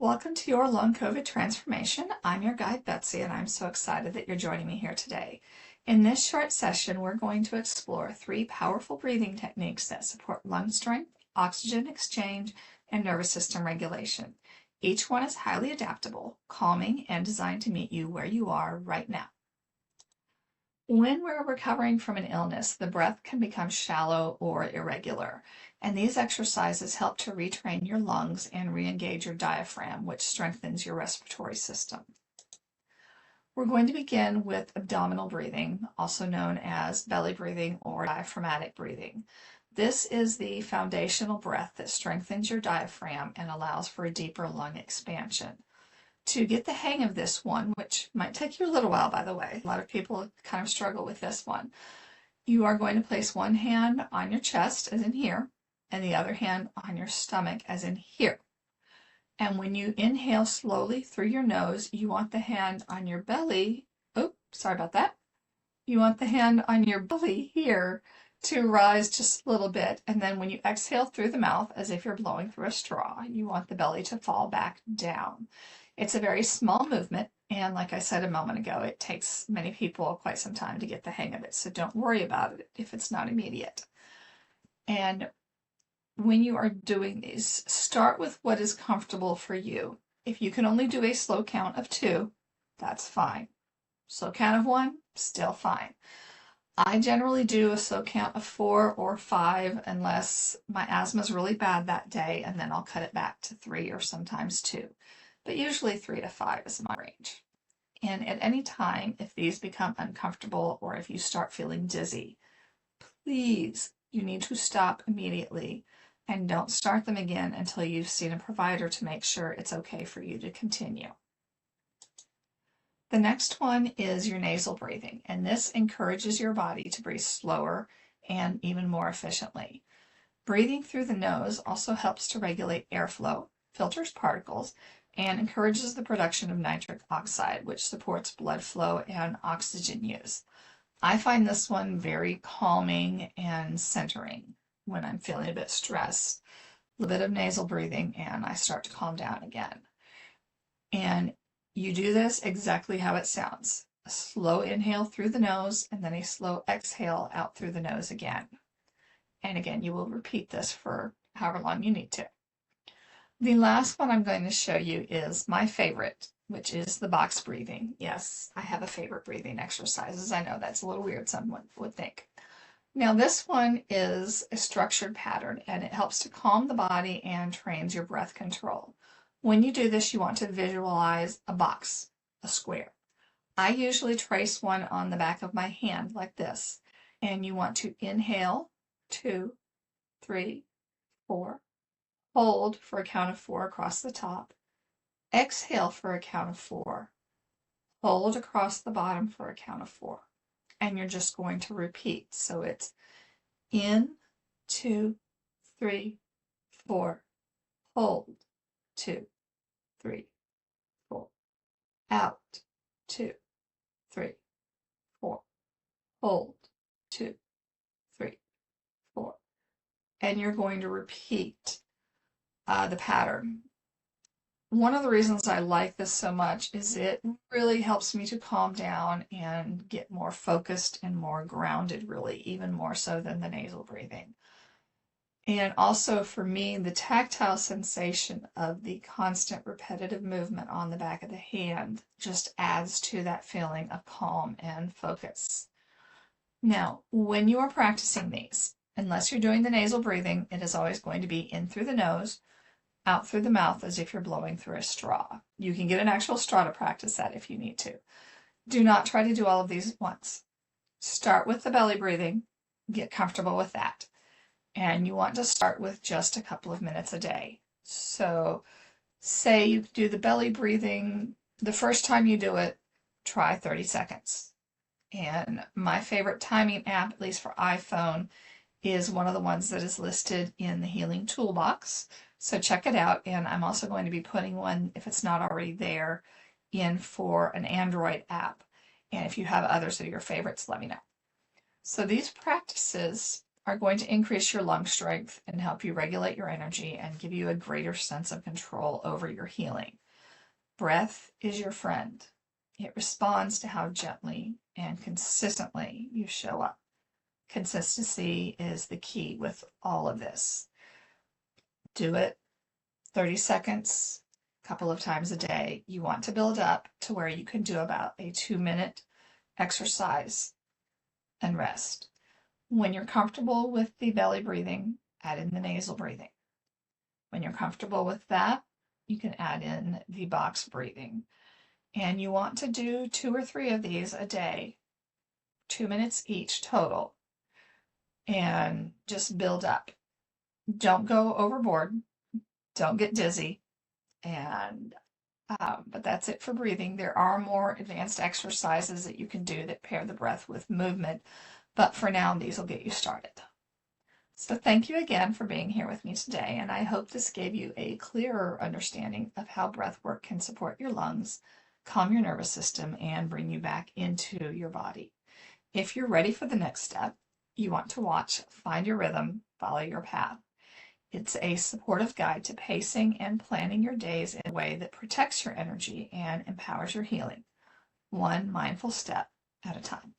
Welcome to your Long COVID Transformation. I'm your guide, Betsy, and I'm so excited that you're joining me here today. In this short session, we're going to explore 3 powerful breathing techniques that support lung strength, oxygen exchange, and nervous system regulation. Each one is highly adaptable, calming, and designed to meet you where you are right now. When we're recovering from an illness, the breath can become shallow or irregular, and these exercises help to retrain your lungs and re-engage your diaphragm, which strengthens your respiratory system. We're going to begin with abdominal breathing, also known as belly breathing or diaphragmatic breathing. This is the foundational breath that strengthens your diaphragm and allows for a deeper lung expansion. To get the hang of this one, which might take you a little while, by the way, a lot of people kind of struggle with this one, you are going to place one hand on your chest, as in here, and the other hand on your stomach, as in here. And when you inhale slowly through your nose, you want the hand on your belly, oh, sorry about that. You want the hand on your belly here to rise just a little bit. And then when you exhale through the mouth, as if you're blowing through a straw, you want the belly to fall back down. It's a very small movement, and like I said a moment ago, it takes many people quite some time to get the hang of it, so don't worry about it if it's not immediate. And when you are doing these, start with what is comfortable for you. If you can only do a slow count of 2, that's fine. Slow count of 1, still fine. I generally do a slow count of 4 or 5 unless my asthma is really bad that day, and then I'll cut it back to 3 or sometimes 2. But usually 3 to 5 is my range. And at any time, if these become uncomfortable or if you start feeling dizzy, please, you need to stop immediately and don't start them again until you've seen a provider to make sure it's okay for you to continue. The next one is your nasal breathing, and this encourages your body to breathe slower and even more efficiently. Breathing through the nose also helps to regulate airflow, filters particles, and encourages the production of nitric oxide, which supports blood flow and oxygen use. I find this one very calming and centering when I'm feeling a bit stressed. A little bit of nasal breathing and I start to calm down again. And you do this exactly how it sounds. A slow inhale through the nose and then a slow exhale out through the nose again. And again, you will repeat this for however long you need to. The last one I'm going to show you is my favorite, which is the box breathing. Yes, I have a favorite breathing exercises. I know that's a little weird, someone would think. Now this one is a structured pattern and it helps to calm the body and trains your breath control. When you do this, you want to visualize a box, a square. I usually trace one on the back of my hand like this, and you want to inhale 2, 3, 4. Hold for a count of 4 across the top. Exhale for a count of 4. Hold across the bottom for a count of 4. And you're just going to repeat. So it's in, 2, 3, 4. Hold, 2, 3, 4. Out, 2, 3, 4. Hold, 2, 3, 4. And you're going to repeat the pattern. One of the reasons I like this so much is it really helps me to calm down and get more focused and more grounded, really, even more so than the nasal breathing. And also for me, the tactile sensation of the constant repetitive movement on the back of the hand just adds to that feeling of calm and focus. Now, when you are practicing these, unless you're doing the nasal breathing, it is always going to be in through the nose, out through the mouth as if you're blowing through a straw. You can get an actual straw to practice that if you need to. Do not try to do all of these at once. Start with the belly breathing, get comfortable with that. And you want to start with just a couple of minutes a day. So say you do the belly breathing, the first time you do it, try 30 seconds. And my favorite timing app, at least for iPhone, is one of the ones that is listed in the Healing Toolbox. So check it out, and I'm also going to be putting one, if it's not already there, in for an Android app. And if you have others that are your favorites, let me know. So these practices are going to increase your lung strength and help you regulate your energy and give you a greater sense of control over your healing. Breath is your friend. It responds to how gently and consistently you show up. Consistency is the key with all of this. Do it 30 seconds, a couple of times a day. You want to build up to where you can do about a 2-minute exercise and rest. When you're comfortable with the belly breathing, add in the nasal breathing. When you're comfortable with that, you can add in the box breathing. And you want to do 2 or 3 of these a day, 2 minutes each total, and just build up. Don't go overboard. Don't get dizzy. And but that's it for breathing. There are more advanced exercises that you can do that pair the breath with movement, but for now, these will get you started. So thank you again for being here with me today, and I hope this gave you a clearer understanding of how breath work can support your lungs, calm your nervous system, and bring you back into your body. If you're ready for the next step, you want to watch Find Your Rhythm, Follow Your Path. It's a supportive guide to pacing and planning your days in a way that protects your energy and empowers your healing, one mindful step at a time.